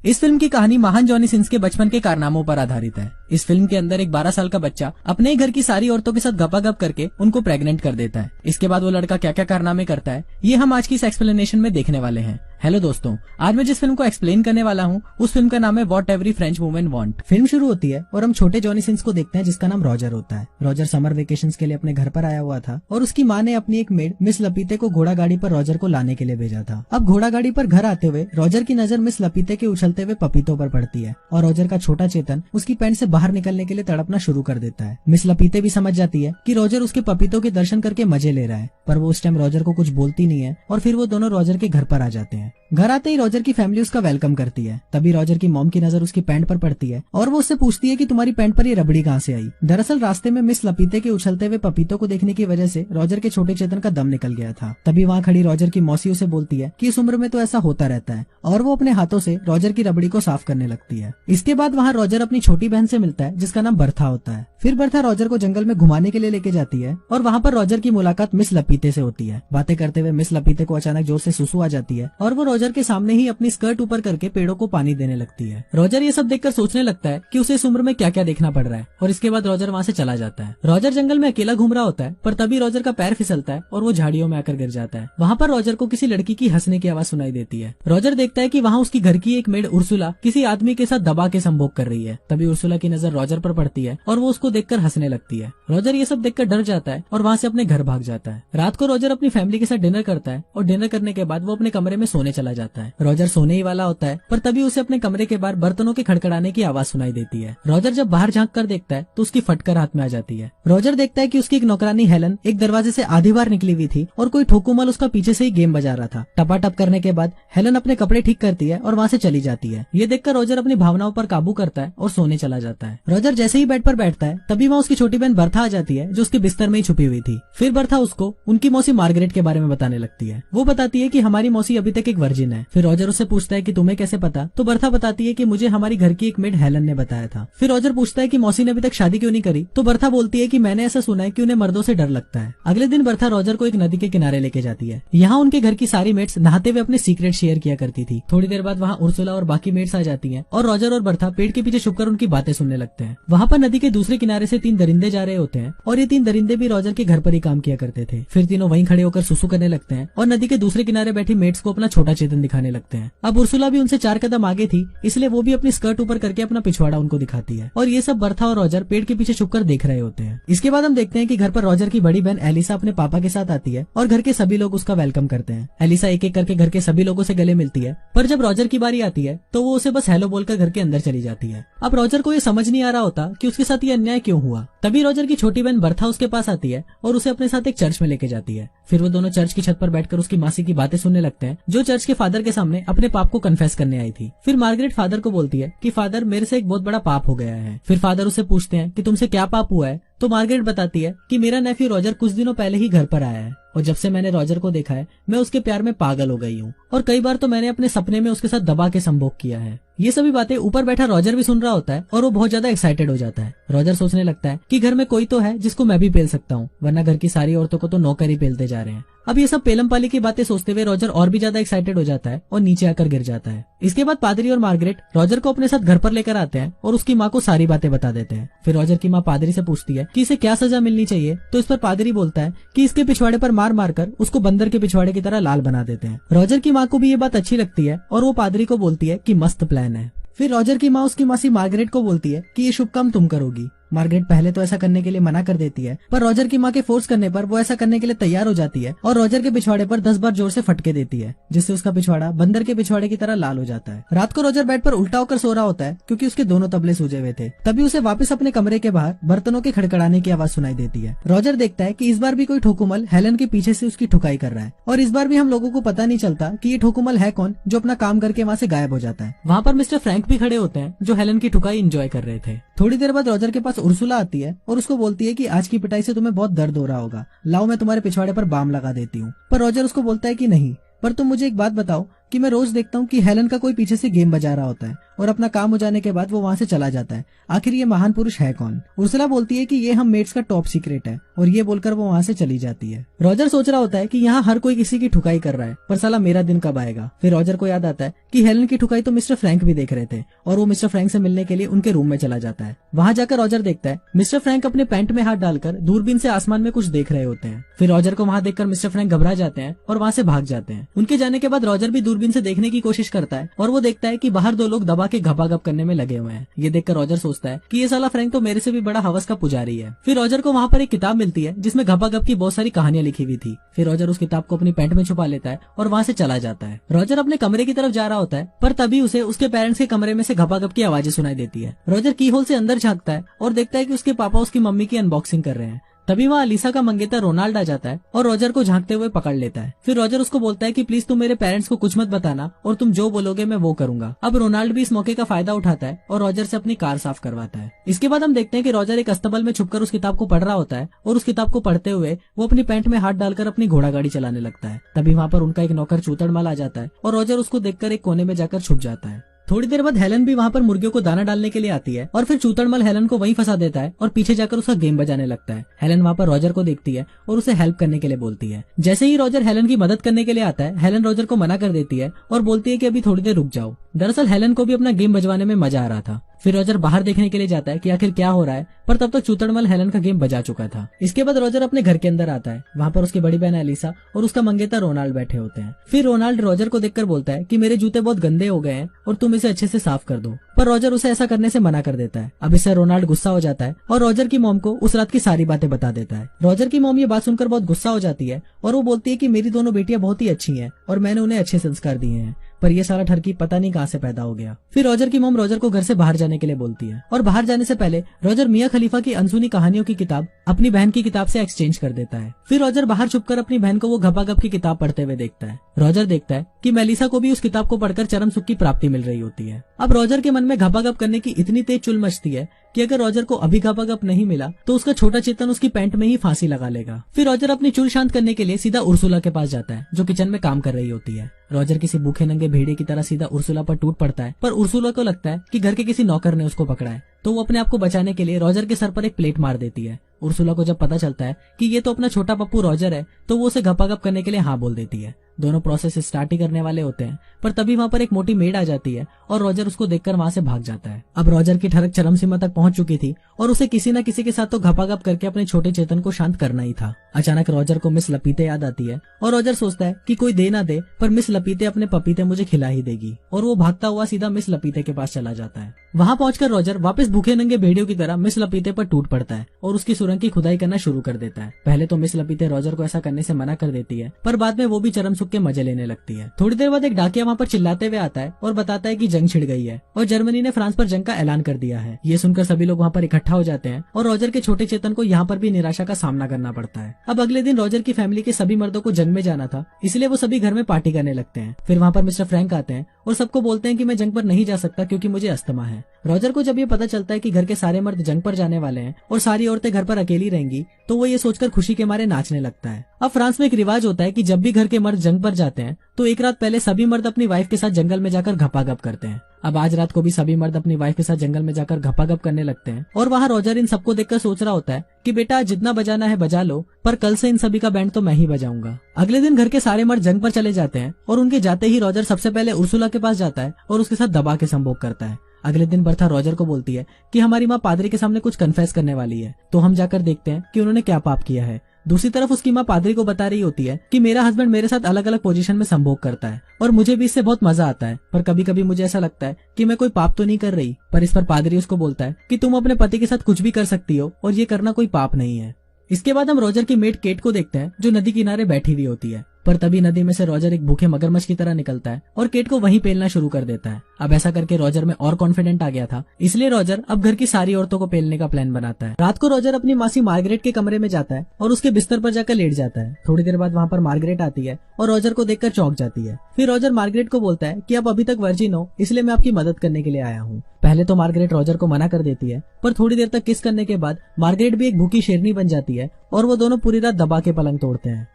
इस फिल्म की कहानी महान जॉनी सिंस के बचपन के कारनामों पर आधारित है। इस फिल्म के अंदर एक 12 साल का बच्चा अपने ही घर की सारी औरतों के साथ गपागप करके उनको प्रेग्नेंट कर देता है। इसके बाद वो लड़का क्या क्या कारनामे करता है ये हम आज की इस एक्सप्लेनेशन में देखने वाले हैं। हेलो दोस्तों, आज मैं जिस फिल्म को एक्सप्लेन करने वाला हूँ उस फिल्म का नाम है what every French woman want. Film शुरू होती है और हम छोटे जॉनी सिंस को देखते हैं जिसका नाम रॉजर होता है। रॉजर समर वेकेशंस के लिए अपने घर पर आया हुआ था और उसकी माँ ने अपनी एक मेड मिस लपीते को घोड़ा गाड़ी पर रॉजर को लाने के लिए भेजा था। अब घोड़ा गाड़ी पर घर आते हुए रॉजर की नजर मिस लपीते के उछलते हुए पपीतों पर पड़ती है और रॉजर का छोटा चेतन उसकी पैंट से बाहर निकलने के लिए तड़पना शुरू कर देता है। मिस लपीते भी समझ जाती है कि रॉजर उसके पपीतों के दर्शन करके मजे ले रहा है, पर वो उस टाइम रॉजर को कुछ बोलती नहीं है और फिर वो दोनों रॉजर के घर पर आ जाते हैं। घर आते ही रॉजर की फैमिली उसका वेलकम करती है। तभी रॉजर की मॉम की नजर उसकी पैंट पर पड़ती है और वो उससे पूछती है कि तुम्हारी पैंट पर ये रबड़ी कहाँ से आई। दरअसल रास्ते में मिस लपीते के उछलते हुए पपीतों को देखने की वजह से रॉजर के छोटे चेतन का दम निकल गया था। तभी वहाँ खड़ी रॉजर की मौसी उसे बोलती है कि इस उम्र में तो ऐसा होता रहता है और वो अपने हाथों से रॉजर की रबड़ी को साफ करने लगती है। इसके बाद वहाँ रॉजर अपनी छोटी बहन से मिलता है जिसका नाम बर्था होता है। फिर बर्था रॉजर को जंगल में घुमाने के लिए लेके जाती है और वहाँ पर रॉजर की मुलाकात मिस लपीते से होती है। बातें करते हुए मिस लपीते को अचानक जोर से सुसु आ जाती है और वो रॉजर के सामने ही अपनी स्कर्ट ऊपर करके पेड़ों को पानी देने लगती है। रॉजर ये सब देखकर सोचने लगता है कि उसे इस उम्र में क्या क्या देखना पड़ रहा है और इसके बाद रॉजर वहाँ से चला जाता है। रॉजर जंगल में अकेला घूम रहा होता है पर तभी रॉजर का पैर फिसलता है और वो झाड़ियों में आकर गिर जाता है। वहाँ पर रॉजर को किसी लड़की की हंसने की आवाज सुनाई देती है। रॉजर देखता है कि वहाँ उसकी घर की एक मेड उर्सुला किसी आदमी के साथ दबा के संभोग कर रही है। तभी उर्सुला की नजर रॉजर पर पड़ती है और वो उसको देखकर हंसने लगती है। रॉजर ये सब देखकर डर जाता है और वहाँ से अपने घर भाग जाता है। रात को रॉजर अपनी फैमिली के साथ डिनर करता है और डिनर करने के बाद वो अपने कमरे में सोने चला जाता है। रॉजर सोने ही वाला होता है पर तभी उसे अपने कमरे के बाहर बर्तनों के खड़खड़ाने की आवाज सुनाई देती है। रॉजर जब बाहर झांक कर देखता है तो उसकी फटकर हाथ में आ जाती है। रॉजर देखता है कि उसकी एक नौकरानी हेलन एक दरवाजे से आधी बार निकली हुई थी और कोई ठोकुमल उसका पीछे से ही गेम बजा रहा था। टपाटप करने के बाद हेलन अपने कपड़े ठीक करती है और वहाँ से चली जाती है। ये देखकर रॉजर अपनी भावनाओं पर काबू करता है और सोने चला जाता है। रॉजर जैसे ही बेड पर बैठता है तभी वहाँ उसकी छोटी बहन बर्था आ जाती है जो उसके बिस्तर में ही छुपी हुई थी। फिर बर्था उसको उनकी मौसी मार्गरेट के बारे में बताने लगती है। वो बताती है कि हमारी मौसी अभी तक एक वर्जिन है। फिर रॉजर उससे पूछता है कि तुम्हें कैसे पता, तो बर्था बताती है कि मुझे हमारी घर की एक मेड हेलन ने बताया था। फिर रॉजर पूछता है कि मौसी ने अभी तक शादी क्यों नहीं करी, तो बर्था बोलती है कि मैंने ऐसा सुना है कि उन्हें मर्दों से डर लगता है। अगले दिन बर्था रॉजर को एक नदी के किनारे लेके जाती है। यहाँ उनके घर की सारी मेट्स नहाते हुए अपने सीक्रेट शेयर किया करती थी। थोड़ी देर बाद वहाँ उर्सुला और बाकी मेट्स आ जाती हैं और रॉजर और बर्था पेड़ के पीछे छुपकर उनकी बातें सुनने लगते हैं। वहाँ पर नदी के दूसरे किनारे से 3 दरिंदे जा रहे होते हैं और ये 3 दरिंदे भी रॉजर के घर पर ही काम किया करते थे। फिर तीनों वहीं खड़े होकर सुसु करने लगते हैं और नदी के दूसरे किनारे बैठी मेट्स को अपना छोटा चेतन दिखाने लगते हैं। अब उर्सुला भी उनसे 4 कदम आगे थी इसलिए वो भी अपनी स्कर्ट ऊपर करके अपना पिछवाड़ा उनको दिखाती है और ये सब बर्था और रॉजर पेड़ के पीछे छुपकर देख रहे होते हैं। इसके बाद हम देखते हैं कि घर पर रॉजर की बड़ी बहन एलिसा अपने पापा के साथ आती है और घर के सभी लोग उसका वेलकम करते हैं। एलिसा एक एक करके घर के सभी लोगों से गले मिलती है पर जब रॉजर की बारी आती है तो वो उसे बस हेलो बोलकर घर के अंदर चली जाती है। अब रॉजर को ये समझ नहीं आ रहा होता कि उसके साथ ये अन्याय क्यों हुआ। तभी रॉजर की छोटी बहन बर्था उसके पास आती है और उसे अपने साथ एक चर्च में लेके जाती है। फिर वो दोनों चर्च की छत पर बैठकर उसकी मासी की बातें सुनने लगते हैं जो चर्च के फादर के सामने अपने पाप को कन्फेस करने आई थी। फिर मार्गरेट फादर को बोलती है कि फादर मेरे से एक बहुत बड़ा पाप हो गया है। फिर फादर उसे पूछते हैं कि तुमसे क्या पाप हुआ है, तो मार्गरेट बताती है कि मेरा नेफ्यू रॉजर कुछ दिनों पहले ही घर पर आया है और जब से मैंने रॉजर को देखा है मैं उसके प्यार में पागल हो गई हूँ और कई बार तो मैंने अपने सपने में उसके साथ दबा के संभोग किया है। ये सभी बातें ऊपर बैठा रॉजर भी सुन रहा होता है और वो बहुत ज्यादा एक्साइटेड हो जाता है। रॉजर सोचने लगता है कि घर में कोई तो है जिसको मैं भी पेल सकता हूँ, वरना घर की सारी औरतों को तो नौकर ही पेलते जा रहे हैं। अब ये सब पेलम पाली की बातें सोचते हुए रॉजर और भी ज्यादा एक्साइटेड हो जाता है और नीचे आकर गिर जाता है। इसके बाद पादरी और मार्गरेट रॉजर को अपने साथ घर पर लेकर आते हैं और उसकी माँ को सारी बातें बता देते हैं। फिर रॉजर की माँ पादरी से पूछती है कि इसे क्या सजा मिलनी चाहिए, तो इस पर पादरी बोलता है कि इसके पिछवाड़े पर मार मारकर उसको बंदर के पिछवाड़े की तरह लाल बना देते हैं। रॉजर की माँ को भी ये बात अच्छी लगती है और वो पादरी को बोलती है कि मस्त प्लान है। फिर रॉजर की माँ उसकी मासी मार्गरेट को बोलती है कि ये शुभ काम तुम करोगी। मार्गरेट पहले तो ऐसा करने के लिए मना कर देती है पर रॉजर की माँ के फोर्स करने पर वो ऐसा करने के लिए तैयार हो जाती है और रॉजर के पिछवाड़े पर 10 बार जोर से फटके देती है जिससे उसका पिछवाड़ा बंदर के पिछवाड़े की तरह लाल हो जाता है। रात को रॉजर बेड पर उल्टा होकर सो रहा होता है क्योंकि उसके दोनों तबले सूजे हुए थे। तभी उसे वापस अपने कमरे के बाहर बर्तनों के खड़खड़ाने की आवाज सुनाई देती है। रॉजर देखता है कि इस बार भी कोई ठोकुमल हेलन के पीछे से उसकी ठुकाई कर रहा है और इस बार भी हम लोगों को पता नहीं चलता कि ये ठोकुमल है कौन जो अपना काम करके वहाँ से गायब हो जाता है। वहाँ पर मिस्टर फ्रैंक भी खड़े होते हैं जो हेलन की ठुकाई एंजॉय कर रहे थे। थोड़ी देर बाद रॉजर के पास उर्सुला आती है और उसको बोलती है कि आज की पिटाई से तुम्हें बहुत दर्द हो रहा होगा, लाओ मैं तुम्हारे पिछवाड़े पर बाम लगा देती हूँ। पर रॉजर उसको बोलता है कि नहीं, पर तुम मुझे एक बात बताओ कि मैं रोज देखता हूँ कि हेलन का कोई पीछे से गेम बजा रहा होता है और अपना काम हो जाने के बाद वो वहाँ से चला जाता है। आखिर ये महान पुरुष है कौन? उर्सुला बोलती है कि ये हम मेट्स का टॉप सीक्रेट है और ये बोलकर वो वहाँ से चली जाती है। रॉजर सोच रहा होता है कि यहाँ हर कोई किसी की ठुकाई कर रहा है, पर साला मेरा दिन कब आएगा। फिर रॉजर को याद आता है कि हेलन की ठुकाई तो मिस्टर फ्रैंक भी देख रहे थे और वो मिस्टर फ्रैंक से मिलने के लिए उनके रूम में चला जाता है। वहाँ जाकर रॉजर देखता है मिस्टर फ्रैंक अपने पैंट में हाथ डालकर दूरबीन से आसमान में कुछ देख रहे होते हैं। फिर रॉजर को वहाँ देखकर मिस्टर फ्रैंक घबरा जाते हैं और वहाँ से भाग जाते हैं। उनके जाने के बाद रॉजर भी दूरबीन से देखने की कोशिश करता है और वो देखता है कि बाहर दो लोग दबा के घपाघप करने में लगे हुए हैं। ये देखकर रॉजर सोचता है कि ये साला फ्रैंक तो मेरे से भी बड़ा हवस का पुजारी है। फिर रॉजर को वहाँ पर एक किताब मिलती है जिसमें घपाघप की बहुत सारी कहानियां लिखी हुई थी। फिर रॉजर उस किताब को अपनी पैंट में छुपा लेता है और वहाँ से चला जाता है। रॉजर अपने कमरे की तरफ जा रहा होता है, पर तभी उसे उसके पेरेंट्स के कमरे में से घपाघप की आवाजें सुनाई देती है। रॉजर की होल से अंदर झांकता है और देखता है कि उसके पापा उसकी मम्मी की अनबॉक्सिंग कर रहे हैं। तभी वहाँ अलीसा का मंगेतर रोनाल्ड आ जाता है और रॉजर को झांकते हुए पकड़ लेता है। फिर रॉजर उसको बोलता है कि प्लीज तुम मेरे पेरेंट्स को कुछ मत बताना और तुम जो बोलोगे मैं वो करूंगा। अब रोनाल्ड भी इस मौके का फायदा उठाता है और रॉजर से अपनी कार साफ करवाता है। इसके बाद हम देखते हैं कि रॉजर एक अस्तबल में छुपकर उस किताब को पढ़ रहा होता है और उस किताब को पढ़ते हुए वो अपनी पैंट में हाथ डालकर अपनी घोड़ा गाड़ी चलाने लगता है। तभी वहाँ पर उनका एक नौकर चूतड़मल आ जाता है और रॉजर उसको देखकर एक कोने में जाकर छुप जाता है। थोड़ी देर बाद हेलन भी वहाँ पर मुर्गियों को दाना डालने के लिए आती है और फिर चूतड़मल हेलन को वहीं फंसा देता है और पीछे जाकर उसका गेम बजाने लगता है। हेलन वहाँ पर रॉजर को देखती है और उसे हेल्प करने के लिए बोलती है। जैसे ही रॉजर हेलन की मदद करने के लिए आता है, हेलन रॉजर को मना कर देती है और बोलती है कि अभी थोड़ी देर रुक जाओ। दरअसल हेलन को भी अपना गेम बजवाने में मजा आ रहा था। फिर रॉजर बाहर देखने के लिए जाता है कि आखिर क्या हो रहा है, पर तब तक चूतड़मल हेलन का गेम बजा चुका था। इसके बाद रॉजर अपने घर के अंदर आता है। वहाँ पर उसकी बड़ी बहन एलिसा और उसका मंगेतर रोनाल्ड बैठे होते हैं। फिर रोनाल्ड रॉजर को देखकर बोलता है कि मेरे जूते बहुत गंदे हो गए हैं और तुम इसे अच्छे से साफ कर दो, पर रॉजर उसे ऐसा करने से मना कर देता है। अब इससे रोनाल्ड गुस्सा हो जाता है और रॉजर की मॉम को उस रात की सारी बातें बता देता है। रॉजर की मॉम ये बात सुनकर बहुत गुस्सा हो जाती है और वो बोलती है कि मेरी दोनों बेटियां बहुत ही अच्छी हैं और मैंने उन्हें अच्छे संस्कार दिए हैं, पर ये सारा ठरकी पता नहीं कहाँ से पैदा हो गया। फिर रॉजर की मॉम रॉजर को घर से बाहर जाने के लिए बोलती है और बाहर जाने से पहले रॉजर मियां खलीफा की अनसुनी कहानियों की किताब अपनी बहन की किताब से एक्सचेंज कर देता है। फिर रॉजर बाहर छुपकर अपनी बहन को वो घपाघप की किताब पढ़ते हुए देखता है। रॉजर देखता है कि मेलिसा को भी उस किताब को पढ़कर चरम सुख की प्राप्ति मिल रही होती है। अब रॉजर के मन में घपाघप करने की इतनी तेज चुल मचती है कि अगर रॉजर को अभी घपाघप नहीं मिला तो उसका छोटा चेतन उसकी पैंट में ही फांसी लगा लेगा। फिर रॉजर अपनी चुल शांत करने के लिए सीधा उर्सुला के पास जाता है जो किचन में काम कर रही होती है। रॉजर किसी भूखे नंगे भेड़िए की तरह सीधा उर्सुला पर टूट पड़ता है, पर उर्सुला को लगता है कि घर के किसी नौकर ने उसको पकड़ा है, तो वो अपने आप को बचाने के लिए रॉजर के सर पर एक प्लेट मार देती है। उर्सुला को जब पता चलता है कि ये तो अपना छोटा पप्पू रॉजर है, तो वो उसे घपाघप करने के लिए हाँ बोल देती है। दोनों प्रोसेस स्टार्ट ही करने वाले होते हैं, पर तभी वहाँ पर एक मोटी मेड आ जाती है और रॉजर उसको देखकर वहाँ से भाग जाता है। अब रॉजर की ठरक चरम सीमा तक पहुंच चुकी थी और उसे किसी न किसी के साथ तो घपाघप करके अपने छोटे चेतन को शांत करना ही था। अचानक रॉजर को मिस लपीते याद आती है और रॉजर सोचता है कि कोई दे ना दे, पर मिस लपीते अपने पपीते मुझे खिला ही देगी, और वो भागता हुआ सीधा मिस लपीते के पास चला जाता है। वहाँ पहुंचकर रॉजर वापस भूखे नंगे भेड़ियों की तरह मिस लपीते पर टूट पड़ता है और उसकी सुरंग की खुदाई करना शुरू कर देता है। पहले तो मिस लपीते रॉजर को ऐसा करने से मना कर देती है, पर बाद में वो भी चरम सुख के मजे लेने लगती है। थोड़ी देर बाद एक डाकिया वहाँ पर चिल्लाते हुए आता है और बताता है कि जंग छिड़ गई है और जर्मनी ने फ्रांस पर जंग का ऐलान कर दिया है। ये सुनकर सभी लोग वहाँ पर इकट्ठा हो जाते हैं और रॉजर के छोटे चेतन को यहाँ पर भी निराशा का सामना करना पड़ता है। अब अगले दिन रॉजर की फैमिली के सभी मर्दों को जंग में जाना था, इसलिए वो सभी घर में पार्टी करने लगते हैं। फिर वहाँ पर मिस्टर फ्रैंक आते हैं और सबको बोलते हैं कि मैं जंग पर नहीं जा सकता क्योंकि मुझे अस्थमा है। रॉजर को जब ये पता चलता है कि घर के सारे मर्द जंग पर जाने वाले हैं और सारी औरतें घर पर अकेली रहेंगी, तो वो ये सोचकर खुशी के मारे नाचने लगता है। अब फ्रांस में एक रिवाज होता है कि जब भी घर के मर्द जंग पर जाते हैं तो एक रात पहले सभी मर्द अपनी वाइफ के साथ जंगल में जाकर घपाघप करते हैं। अब आज रात को भी सभी मर्द अपनी वाइफ के साथ जंगल में जाकर घपाघप करने लगते हैं और वहाँ रॉजर इन सबको देखकर सोच रहा होता है कि बेटा जितना बजाना है बजा लो, पर कल से इन सभी का बैंड तो मैं ही बजाऊंगा। अगले दिन घर के सारे मर्द जंग पर चले जाते हैं और उनके जाते ही रॉजर सबसे पहले उर्सुला के पास जाता है और उसके साथ दबा के संभोग करता है। अगले दिन बर्था रॉजर को बोलती है कि हमारी माँ पादरी के सामने कुछ कन्फेस करने वाली है, तो हम जाकर देखते हैं कि उन्होंने क्या पाप किया है। दूसरी तरफ उसकी माँ पादरी को बता रही होती है कि मेरा हस्बैंड मेरे साथ अलग अलग पोजीशन में संभोग करता है और मुझे भी इससे बहुत मजा आता है, पर कभी कभी मुझे ऐसा लगता है कि मैं कोई पाप तो नहीं कर रही। पर इस पर पादरी उसको बोलता है कि तुम अपने पति के साथ कुछ भी कर सकती हो और ये करना कोई पाप नहीं है। इसके बाद हम रॉजर की मेट केट को देखते हैं जो नदी किनारे बैठी हुई होती है, पर तभी नदी में से रॉजर एक भूखे मगरमच्छ की तरह निकलता है और केट को वहीं पेलना शुरू कर देता है। अब ऐसा करके रॉजर में और कॉन्फिडेंट आ गया था, इसलिए रॉजर अब घर की सारी औरतों को पेलने का प्लान बनाता है। रात को रॉजर अपनी मासी मार्गरेट के कमरे में जाता है और उसके बिस्तर पर जाकर लेट जाता है। थोड़ी देर बाद वहाँ पर मार्गरेट आती है और रॉजर को देखकर चौंक जाती है। फिर रॉजर मार्गरेट को बोलता है कि आप अभी तक वर्जिन हो, इसलिए मैं आपकी मदद करने के लिए आया हूँ। पहले तो मार्गरेट रॉजर को मना कर देती है, पर थोड़ी देर तक किस करने के बाद मार्गरेट भी एक भूखी शेरनी बन जाती है और वो दोनों पूरी रात दबा के पलंग तोड़ते हैं।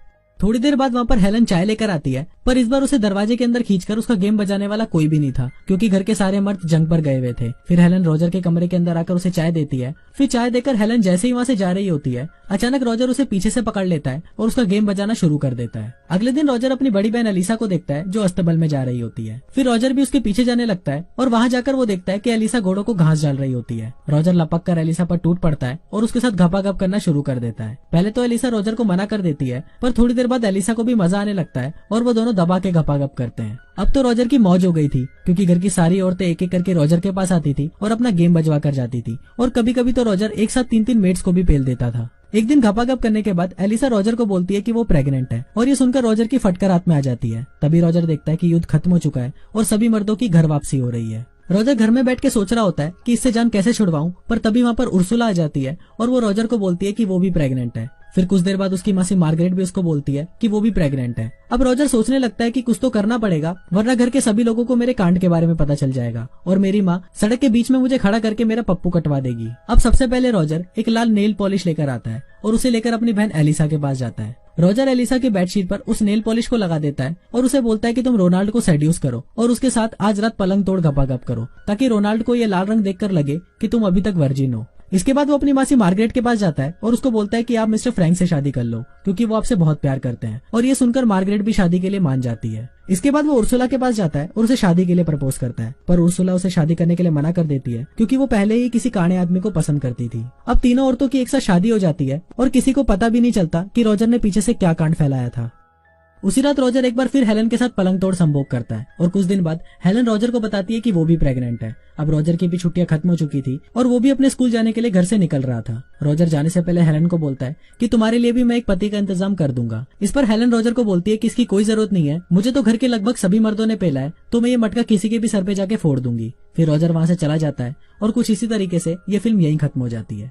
थोड़ी देर बाद वहाँ पर हेलन चाय लेकर आती है, पर इस बार उसे दरवाजे के अंदर खींचकर उसका गेम बजाने वाला कोई भी नहीं था, क्योंकि घर के सारे मर्द जंग पर गए हुए थे। फिर हेलन रॉजर के कमरे के अंदर आकर उसे चाय देती है। फिर चाय देकर हेलन जैसे ही वहाँ से जा रही होती है, अचानक रॉजर उसे पीछे से पकड़ लेता है और उसका गेम बजाना शुरू कर देता है। अगले दिन रॉजर अपनी बड़ी बहन एलिसा को देखता है, जो अस्तबल में जा रही होती है। फिर रॉजर भी उसके पीछे जाने लगता है और वहाँ जाकर वो देखता है कि एलिसा घोड़ों को घास डाल रही होती है। रॉजर लपक कर एलिसा पर टूट पड़ता है और उसके साथ घपाघप करना शुरू कर देता है। पहले तो एलिसा रॉजर को मना कर देती है, पर थोड़ी देर बाद एलिसा को भी मजा आने लगता है और वो दोनों दबा के घपाघप करते हैं। अब तो रॉजर की मौज हो गई थी, क्योंकि घर की सारी औरतें एक एक करके रॉजर के पास आती थी और अपना गेम बजवा कर जाती थी, और कभी कभी तो रॉजर एक साथ 3-3 मेट्स को भी पेल देता था। एक दिन घपाघप करने के बाद एलिसा रॉजर को बोलती है कि वो प्रेग्नेंट है, और ये सुनकर रॉजर की फटकर हाथ में आ जाती है। तभी रॉजर देखता है कि युद्ध खत्म हो चुका है और सभी मर्दों की घर वापसी हो रही है। रॉजर घर में बैठ के सोच रहा होता है कि इससे जान कैसे छुड़वाऊं, पर तभी वहाँ पर उर्सुला आ जाती है और वो रॉजर को बोलती है कि वो भी प्रेग्नेंट है। फिर कुछ देर बाद उसकी मासी मार्गरेट भी उसको बोलती है कि वो भी प्रेग्नेंट है। अब रॉजर सोचने लगता है कि कुछ तो करना पड़ेगा, वरना घर के सभी लोगों को मेरे कांड के बारे में पता चल जाएगा और मेरी माँ सड़क के बीच में मुझे खड़ा करके मेरा पप्पू कटवा देगी। अब सबसे पहले रॉजर एक लाल नेल पॉलिश लेकर आता है और उसे लेकर अपनी बहन एलिसा के पास जाता है। रॉजर एलिसा की बेडशीट पर उस नेल पॉलिश को लगा देता है और उसे बोलता है कि तुम रोनाल्ड को सेड्यूस करो और उसके साथ आज रात पलंग तोड़ घपाघप करो, ताकि रोनाल्ड को ये लाल रंग देखकर लगे कि तुम अभी तक वर्जिन हो। इसके बाद वो अपनी मासी मार्गरेट के पास जाता है और उसको बोलता है कि आप मिस्टर फ्रैंक से शादी कर लो, क्योंकि वो आपसे बहुत प्यार करते हैं, और ये सुनकर मार्गरेट भी शादी के लिए मान जाती है। इसके बाद वो उर्सुला के पास जाता है और उसे शादी के लिए प्रपोज करता है, पर उर्सुला उसे शादी करने के लिए मना कर देती है, क्योंकि वो पहले ही किसी काणे आदमी को पसंद करती थी। अब तीनों औरतों की एक साथ शादी हो जाती है और किसी को पता भी नहीं चलता कि रॉजर ने पीछे से क्या कांड फैलाया था। उसी रात रॉजर एक बार फिर हेलन के साथ पलंग तोड़ संभोग करता है और कुछ दिन बाद हेलन रॉजर को बताती है कि वो भी प्रेग्नेंट है। अब रॉजर की भी छुट्टियां खत्म हो चुकी थी और वो भी अपने स्कूल जाने के लिए घर से निकल रहा था। रॉजर जाने से पहले हेलन को बोलता है कि तुम्हारे लिए भी मैं एक पति का इंतजाम कर दूंगा। इस पर हेलन रॉजर को बोलती है कि इसकी कोई जरूरत नहीं है, मुझे तो घर के लगभग सभी मर्दों ने पेला है, तो मैं ये मटका किसी के भी सर पे जाके फोड़ दूंगी। फिर रॉजर वहां से चला जाता है और कुछ इसी तरीके से ये फिल्म यहीं खत्म हो जाती है।